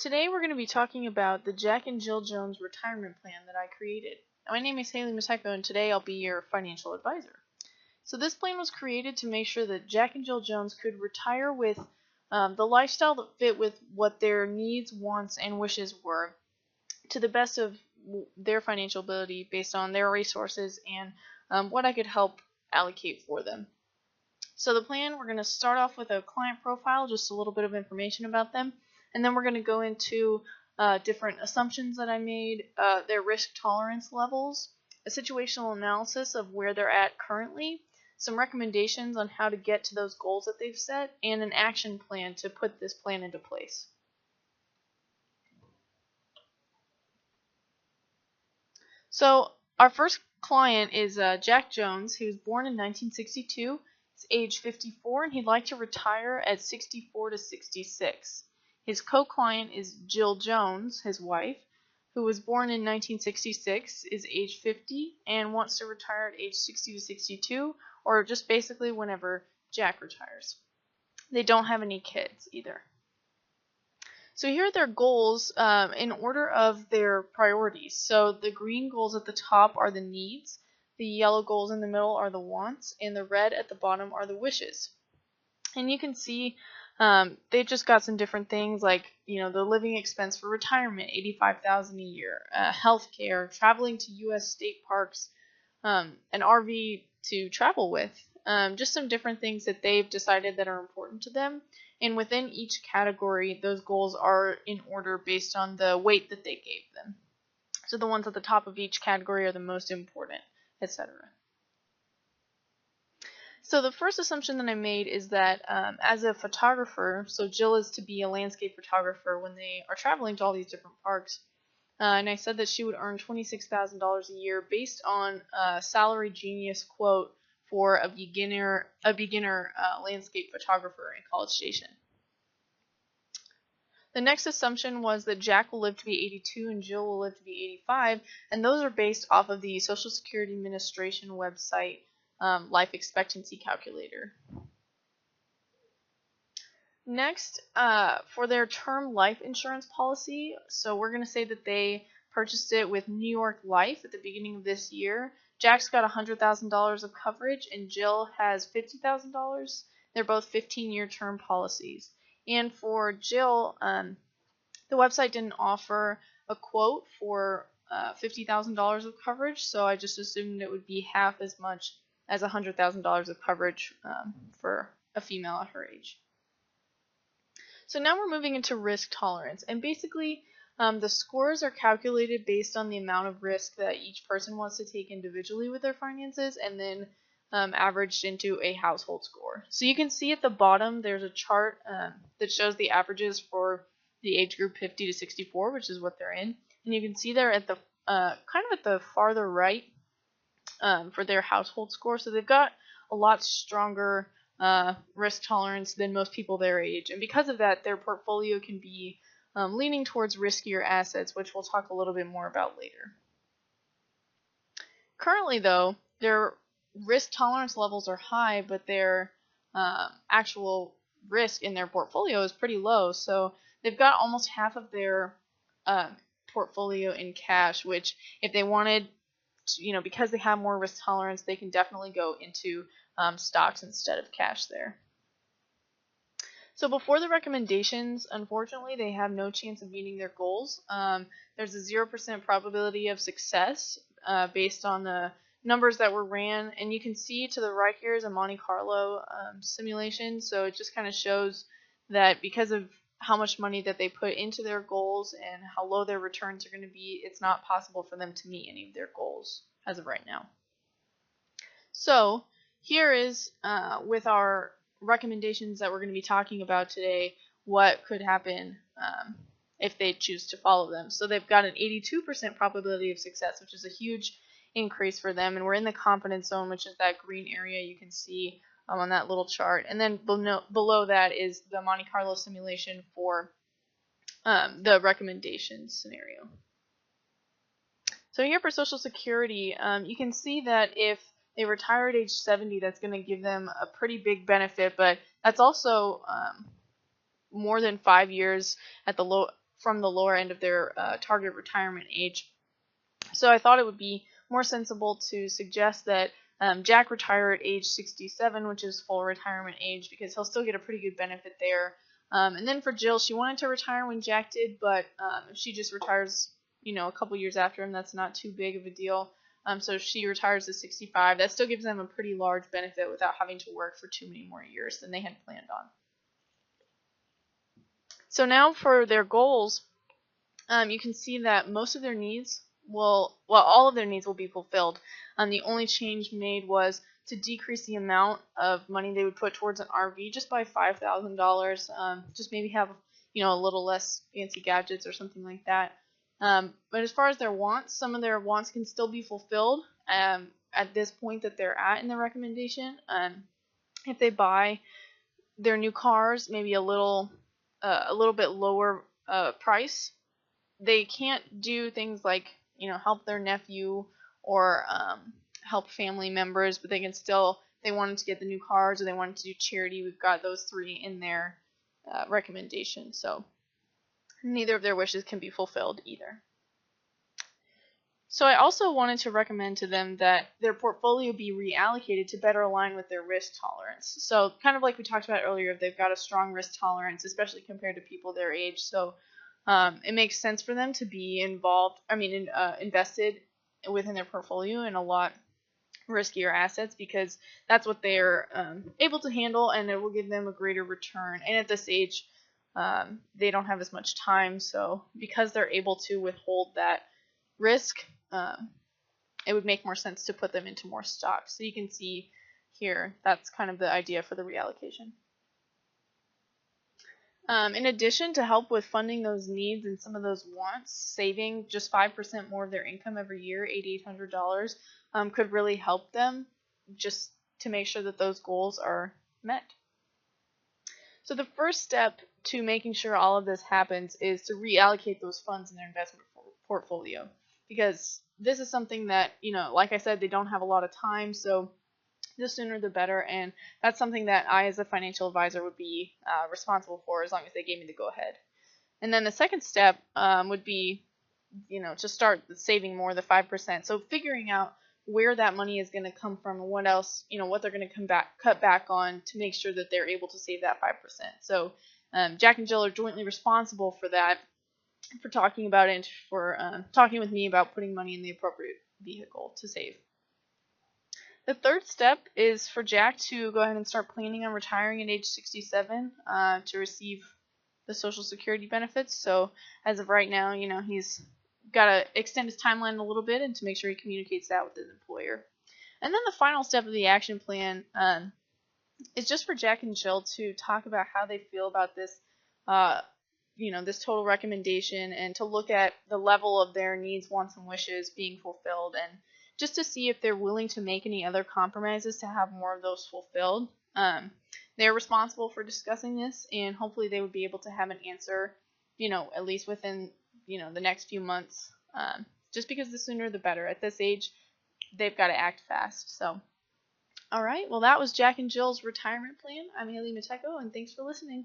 Today we're going to be talking about the Jack and Jill Jones retirement plan that I created. My name is Haley Mateko, and today I'll be your financial advisor. So this plan was created to make sure that Jack and Jill Jones could retire with the lifestyle that fit with what their needs, wants, and wishes were to the best of their financial ability based on their resources and what I could help allocate for them. So the plan, we're going to start off with a client profile, just a little bit of information about them. And then we're going to go into different assumptions that I made, their risk tolerance levels, a situational analysis of where they're at currently, some recommendations on how to get to those goals that they've set, and an action plan to put this plan into place. So our first client is Jack Jones. He was born in 1962. He's age 54, and he'd like to retire at 64 to 66. His co-client is Jill Jones, his wife, who was born in 1966, is age 50, and wants to retire at age 60 to 62, or just basically whenever Jack retires. They don't have any kids either. So here are their goals in order of their priorities. So the green goals at the top are the needs, the yellow goals in the middle are the wants, and the red at the bottom are the wishes. And you can see they've just got some different things like, the living expense for retirement, $85,000 a year, healthcare, traveling to U.S. state parks, an RV to travel with, just some different things that they've decided that are important to them. And within each category, those goals are in order based on the weight that they gave them. So the ones at the top of each category are the most important, etc. So the first assumption that I made is that as a photographer, so Jill is to be a landscape photographer when they are traveling to all these different parks, and I said that she would earn $26,000 a year based on a Salary Genius quote for a beginner landscape photographer in College Station. The next assumption was that Jack will live to be 82 and Jill will live to be 85, and those are based off of the Social Security Administration website life expectancy calculator. Next, for their term life insurance policy, so we're going to say that they purchased it with New York Life at the beginning of this year. Jack's got $100,000 of coverage and Jill has $50,000. They're both 15-year term policies. And for Jill, the website didn't offer a quote for $50,000 of coverage, so I just assumed it would be half as much as $100,000 of coverage for a female at her age. So now we're moving into risk tolerance, and basically the scores are calculated based on the amount of risk that each person wants to take individually with their finances, and then averaged into a household score. So you can see at the bottom there's a chart that shows the averages for the age group 50 to 64, which is what they're in, and you can see there at the kind of at the farther right for their household score. So they've got a lot stronger risk tolerance than most people their age, and because of that, their portfolio can be leaning towards riskier assets, which we'll talk a little bit more about later. Currently, though, their risk tolerance levels are high, but their actual risk in their portfolio is pretty low. So they've got almost half of their portfolio in cash, which if they wanted to, because they have more risk tolerance, they can definitely go into stocks instead of cash there. So before the recommendations, unfortunately, they have no chance of meeting their goals. There's a 0% probability of success based on the numbers that were ran, and you can see to the right here is a Monte Carlo simulation. So it just kind of shows that because of how much money that they put into their goals and how low their returns are going to be, it's not possible for them to meet any of their goals as of right now. So here is with our recommendations that we're going to be talking about today, what could happen if they choose to follow them. So they've got an 82% probability of success, which is a huge increase for them, and we're in the confidence zone, which is that green area you can see on that little chart. And then below that is the Monte Carlo simulation for the recommendations scenario. So here for Social Security, you can see that if they retire at age 70, that's going to give them a pretty big benefit, but that's also more than 5 years at the low from the lower end of their target retirement age. So I thought it would be more sensible to suggest that Jack retire at age 67, which is full retirement age, because he'll still get a pretty good benefit there. And then for Jill, she wanted to retire when Jack did, but if she just retires, a couple years after him, that's not too big of a deal. So if she retires at 65, that still gives them a pretty large benefit without having to work for too many more years than they had planned on. So now for their goals, you can see that most of their needs all of their needs will be fulfilled. The only change made was to decrease the amount of money they would put towards an RV just by $5,000. Just maybe have a little less fancy gadgets or something like that. But as far as their wants, some of their wants can still be fulfilled at this point that they're at in the recommendation. If they buy their new cars, maybe a little bit lower price, they can't do things like help their nephew or help family members, but they can still, they wanted to get the new cars or they wanted to do charity, we've got those three in their recommendation. So neither of their wishes can be fulfilled either. So I also wanted to recommend to them that their portfolio be reallocated to better align with their risk tolerance. So kind of like we talked about earlier, they've got a strong risk tolerance, especially compared to people their age. So it makes sense for them to be invested within their portfolio in a lot riskier assets, because that's what they're able to handle, and it will give them a greater return. And at this age, they don't have as much time, so because they're able to withhold that risk, it would make more sense to put them into more stocks. So you can see here, that's kind of the idea for the reallocation. In addition, to help with funding those needs and some of those wants, saving just 5% more of their income every year, $8,800, could really help them just to make sure that those goals are met. So the first step to making sure all of this happens is to reallocate those funds in their investment portfolio, because this is something that, like I said, they don't have a lot of time, so the sooner the better, and that's something that I as a financial advisor would be responsible for as long as they gave me the go-ahead. And then the second step would be, to start saving more, the 5%. So figuring out where that money is going to come from and what else, what they're going to cut back on to make sure that they're able to save that 5%. So Jack and Jill are jointly responsible for that, for talking about it, and for talking with me about putting money in the appropriate vehicle to save. The third step is for Jack to go ahead and start planning on retiring at age 67 to receive the Social Security benefits. So as of right now, he's got to extend his timeline a little bit and to make sure he communicates that with his employer. And then the final step of the action plan is just for Jack and Jill to talk about how they feel about this, this total recommendation, and to look at the level of their needs, wants, and wishes being fulfilled, and just to see if they're willing to make any other compromises to have more of those fulfilled. They're responsible for discussing this, and hopefully they would be able to have an answer, at least within, the next few months, just because the sooner the better. At this age, they've got to act fast. So, all right, well, that was Jack and Jill's retirement plan. I'm Haley Mateko, and thanks for listening.